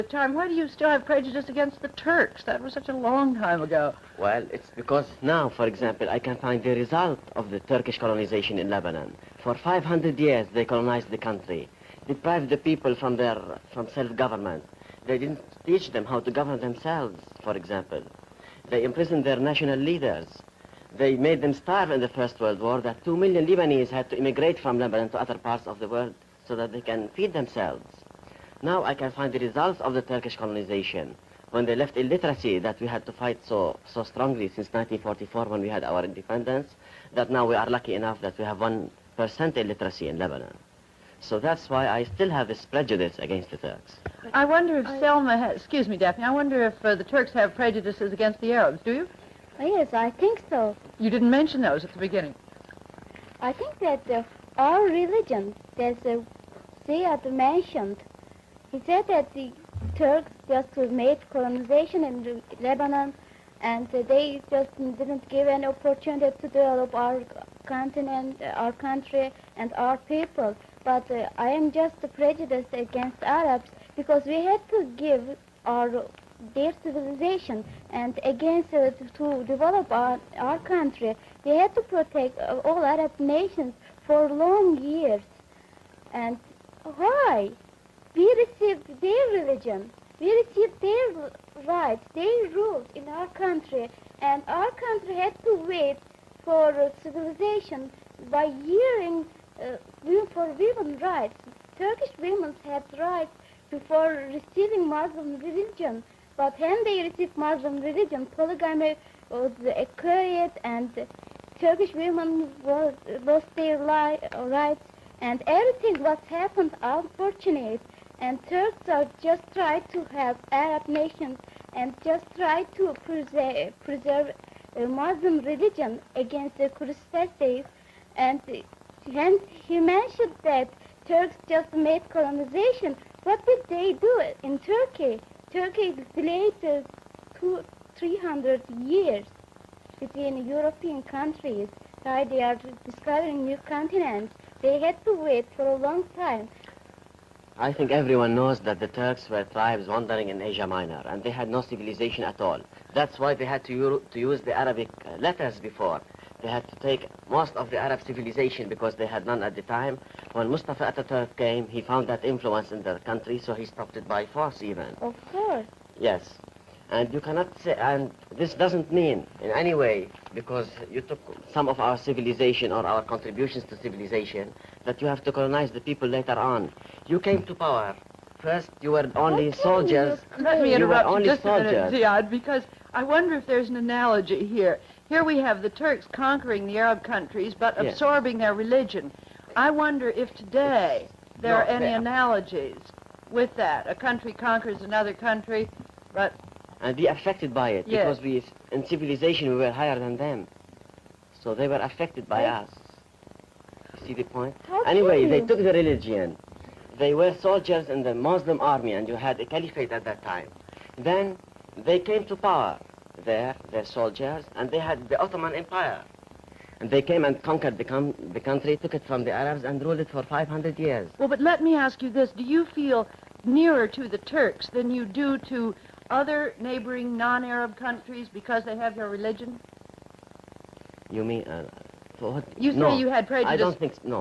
time, why do you still have prejudice against the Turks? That was such a long time ago. Well, it's because now, for example, I can find the result of the Turkish colonization in Lebanon. For 500 years, they colonized the country, deprived the people from self-government. They didn't teach them how to govern themselves, for example. They imprisoned their national leaders. They made them starve in the First World War, that 2 million Lebanese had to immigrate from Lebanon to other parts of the world so that they can feed themselves. Now I can find the results of the Turkish colonization. When they left illiteracy that we had to fight so strongly since 1944 when we had our independence, that now we are lucky enough that we have 1% illiteracy in Lebanon. So that's why I still have this prejudice against the Turks. I wonder if Selma has, excuse me, Daphne, I wonder if the Turks have prejudices against the Arabs, do you? Yes, I think so. You didn't mention those at the beginning. I think that our religion, that Ziad mentioned, he said that the Turks just made colonization in Lebanon, and they just didn't give an opportunity to develop our continent, our country, and our people. But I am just prejudiced against Arabs because we had to give their civilization, and against to develop our country, we had to protect all Arab nations for long years. And why? We received their religion, we received their rights, their rules in our country, and our country had to wait for civilization by hearing for women's rights. Turkish women had rights before receiving Muslim religion, but when they received Muslim religion, polygamy was occurred, and Turkish women lost their rights, and everything was happened unfortunate. And Turks are just trying to help Arab nations and just try to preserve Muslim religion against the crusaders. And he mentioned that Turks just made colonization. What did they do in Turkey? Turkey delayed 300 years between European countries. Right, they are discovering new continents. They had to wait for a long time. I think everyone knows that the Turks were tribes wandering in Asia Minor, and they had no civilization at all. That's why they had to use the Arabic letters before. They had to take most of the Arab civilization because they had none at the time. When Mustafa Ataturk came, he found that influence in their country, so he stopped it by force even. Of course. Yes. And you cannot say, and this doesn't mean in any way, because you took some of our civilization or our contributions to civilization, that you have to colonize the people later on. You came to power. First, you were only soldiers. Let me interrupt you just a minute, soldiers. Ziad, because I wonder if there's an analogy here. Here we have the Turks conquering the Arab countries, but Yes. absorbing their religion. I wonder if today there are any analogies with that. A country conquers another country, but... And be affected by it, Yes. because in civilization, we were higher than them. So they were affected by us. You see the point? How Anyway, can they you? took the religion. They were soldiers in the Muslim army, and you had a caliphate at that time. Then they came to power there, their soldiers, and they had the Ottoman Empire. And they came and conquered the country, took it from the Arabs, and ruled it for 500 years. Well, but let me ask you this. Do you feel nearer to the Turks than you do to other neighboring non-Arab countries because they have your religion? You mean, for what? You say No, you had prejudice. I don't think, no.